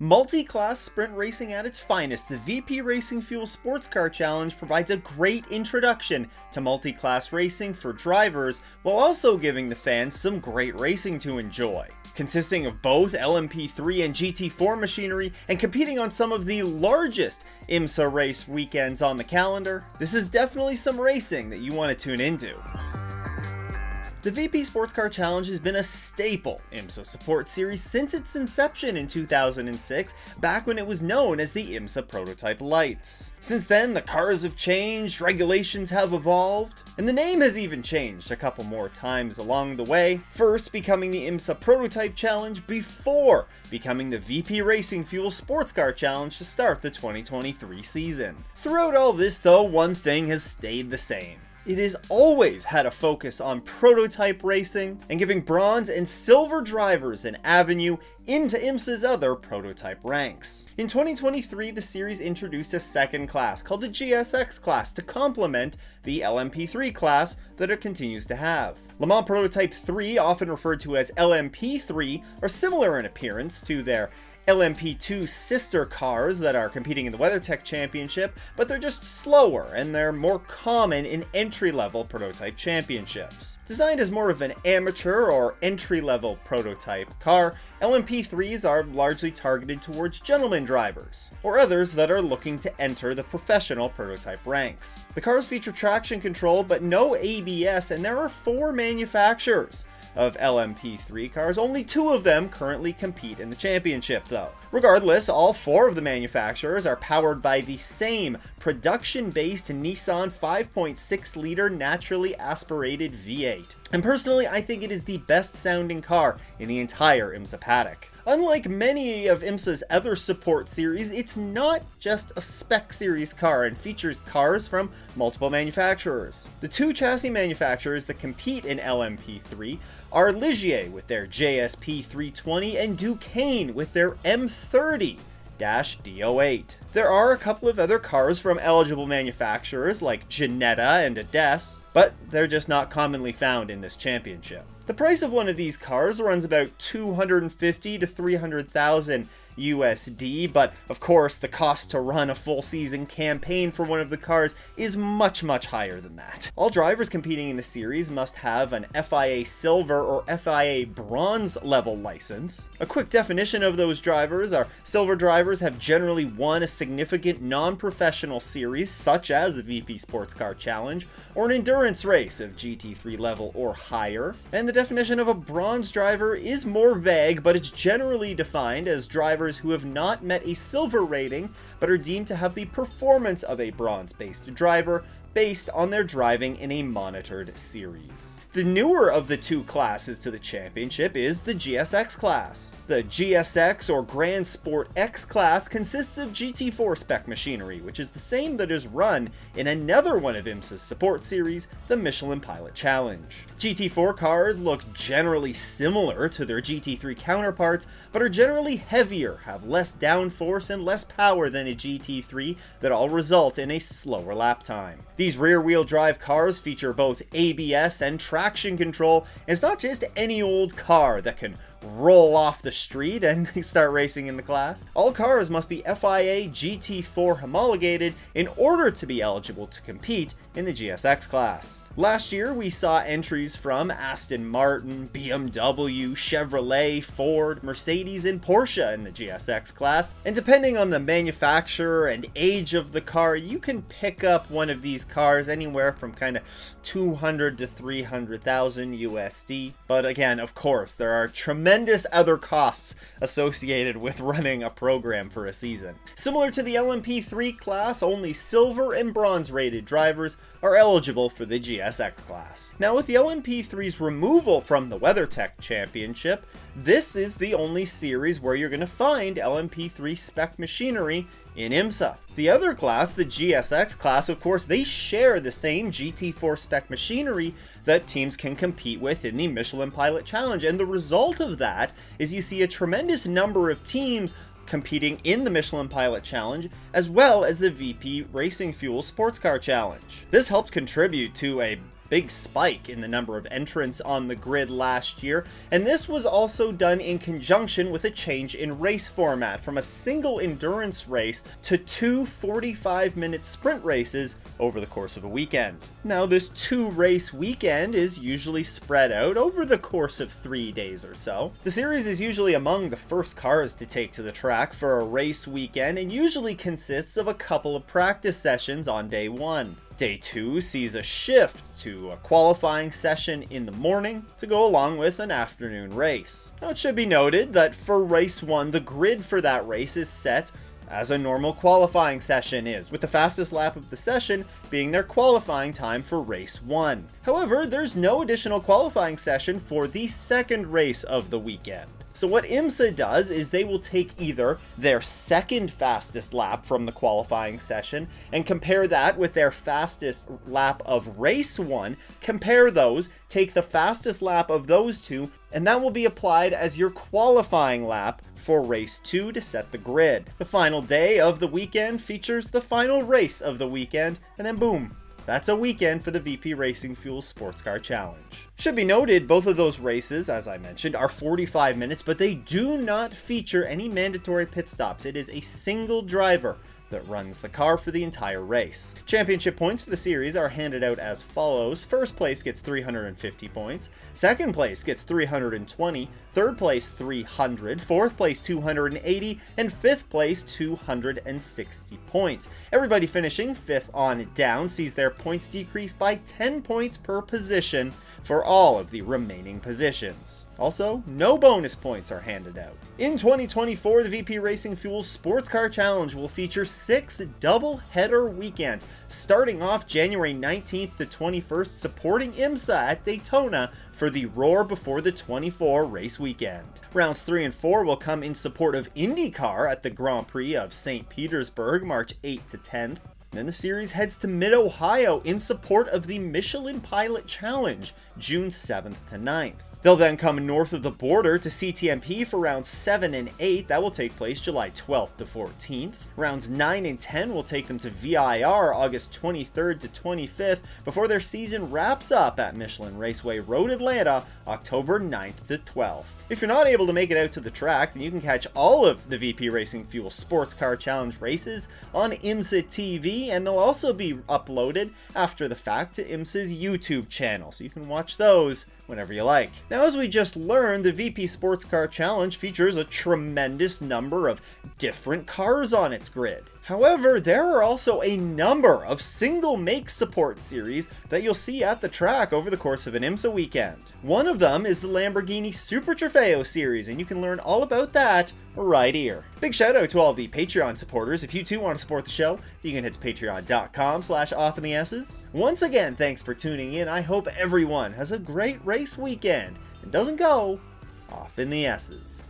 Multi-class sprint racing at its finest, the VP Racing Fuel Sports Car Challenge provides a great introduction to multi-class racing for drivers while also giving the fans some great racing to enjoy. Consisting of both LMP3 and GT4 machinery and competing on some of the largest Imsa race weekends on the calendar, this is definitely some racing that you want to tune into. The VP Sportscar Challenge has been a staple Imsa support series since its inception in 2006, back when it was known as the Imsa Prototype Lights. Since then, the cars have changed, regulations have evolved, and the name has even changed a couple more times along the way, first becoming the Imsa Prototype Challenge before becoming the VP Racing Fuel Sportscar Challenge to start the 2023 season. Throughout all this though, one thing has stayed the same. It has always had a focus on prototype racing and giving bronze and silver drivers an avenue into Imsa's other prototype ranks. In 2023, the series introduced a second class called the GSX class to complement the LMP3 class that it continues to have. Le Mans Prototype 3, often referred to as LMP3, are similar in appearance to their LMP2 sister cars that are competing in the WeatherTech Championship, but they're just slower and they're more common in entry-level prototype championships. Designed as more of an amateur or entry-level prototype car, LMP3s are largely targeted towards gentleman drivers, or others that are looking to enter the professional prototype ranks. The cars feature traction control but no ABS, and there are 4 manufacturers of LMP3 cars. Only 2 of them currently compete in the championship though. Regardless, all 4 of the manufacturers are powered by the same production-based Nissan 5.6-liter naturally aspirated V8. And personally, I think it is the best sounding car in the entire Imsa paddock. Unlike many of Imsa's other support series, it's not just a spec series car and features cars from multiple manufacturers. The 2 chassis manufacturers that compete in LMP3 are Ligier with their JSP 320 and Duquesne with their M30-D08. There are a couple of other cars from eligible manufacturers like Ginetta and Ades, but they're just not commonly found in this championship. The price of one of these cars runs about $250,000 to $300,000 USD, but of course the cost to run a full season campaign for one of the cars is much higher than that. All drivers competing in the series must have an FIA Silver or FIA Bronze level license. A quick definition of those drivers are: silver drivers have generally won a significant non-professional series such as the VP Sportscar Challenge or an endurance race of GT3 level or higher, and the definition of a bronze driver is more vague, but it's generally defined as drivers who have not met a silver rating but are deemed to have the performance of a bronze-based driver based on their driving in a monitored series. The newer of the 2 classes to the championship is the GSX class. The GSX or Grand Sport X class consists of GT4 spec machinery, which is the same that is run in another one of Imsa's support series, the Michelin Pilot Challenge. GT4 cars look generally similar to their GT3 counterparts, but are generally heavier, have less downforce and less power than a GT3 that all result in a slower lap time. These rear-wheel drive cars feature both ABS and traction control, and it's not just any old car that can roll off the street and start racing in the class. All cars must be FIA GT4 homologated in order to be eligible to compete in the GSX class. Last year, we saw entries from Aston Martin, BMW, Chevrolet, Ford, Mercedes, and Porsche in the GSX class, and depending on the manufacturer and age of the car, you can pick up one of these cars anywhere from kind of $200,000 to $300,000 USD. But again, of course, there are tremendous other costs associated with running a program for a season. Similar to the LMP3 class, only silver and bronze rated drivers are eligible for the GSX class. Now, with the LMP3's removal from the WeatherTech Championship, this is the only series where you're going to find LMP3 spec machinery in Imsa. The other class, the GSX class, of course, they share the same GT4 spec machinery that teams can compete with in the Michelin Pilot Challenge, and the result of that is you see a tremendous number of teams competing in the Michelin Pilot Challenge, as well as the VP Racing Fuel Sports Car Challenge. This helped contribute to a big spike in the number of entrants on the grid last year, and this was also done in conjunction with a change in race format from a single endurance race to two 45-minute sprint races over the course of a weekend. Now, this 2-race weekend is usually spread out over the course of 3 days or so. The series is usually among the first cars to take to the track for a race weekend and usually consists of a couple of practice sessions on day 1. Day 2 sees a shift to a qualifying session in the morning to go along with an afternoon race. Now, it should be noted that for race 1, the grid for that race is set as a normal qualifying session is, with the fastest lap of the session being their qualifying time for race 1. However, there's no additional qualifying session for the second race of the weekend. So what Imsa does is they will take either their second fastest lap from the qualifying session and compare that with their fastest lap of race 1, compare those, take the fastest lap of those two, and that will be applied as your qualifying lap for race 2 to set the grid. The final day of the weekend features the final race of the weekend, and then boom, that's a weekend for the VP Racing Fuel Sports Car Challenge. Should be noted, both of those races, as I mentioned, are 45 minutes, but they do not feature any mandatory pit stops. It is a single driver that runs the car for the entire race. Championship points for the series are handed out as follows. First place gets 350 points, second place gets 320, third place 300, fourth place 280, and fifth place 260 points. Everybody finishing 5th on down sees their points decrease by 10 points per position for all of the remaining positions. Also, no bonus points are handed out. In 2024, the VP Racing Fuel Sports Car Challenge will feature 6 double-header weekends, starting off January 19th to 21st, supporting Imsa at Daytona for the Roar Before the 24 race weekend. Rounds 3 and 4 will come in support of IndyCar at the Grand Prix of St. Petersburg, March 8th to 10th. Then the series heads to Mid-Ohio in support of the Michelin Pilot Challenge, June 7th to 9th. They'll then come north of the border to CTMP for rounds 7 and 8. That will take place July 12th to 14th. Rounds 9 and 10 will take them to VIR August 23rd to 25th before their season wraps up at Michelin Raceway Road Atlanta October 9th to 12th. If you're not able to make it out to the track, then you can catch all of the VP Racing Fuel Sports Car Challenge races on Imsa TV, and they'll also be uploaded after the fact to Imsa's YouTube channel, so you can watch those whenever you like. Now, as we just learned, the VP Sports Car Challenge features a tremendous number of different cars on its grid. However, there are also a number of single make support series that you'll see at the track over the course of an Imsa weekend. One of them is the Lamborghini Super Trofeo series, and you can learn all about that right here. Big shout out to all of the Patreon supporters. If you too want to support the show, you can head to patreon.com/offinthe-S's. Once again, thanks for tuning in. I hope everyone has a great race weekend and doesn't go off in the S's.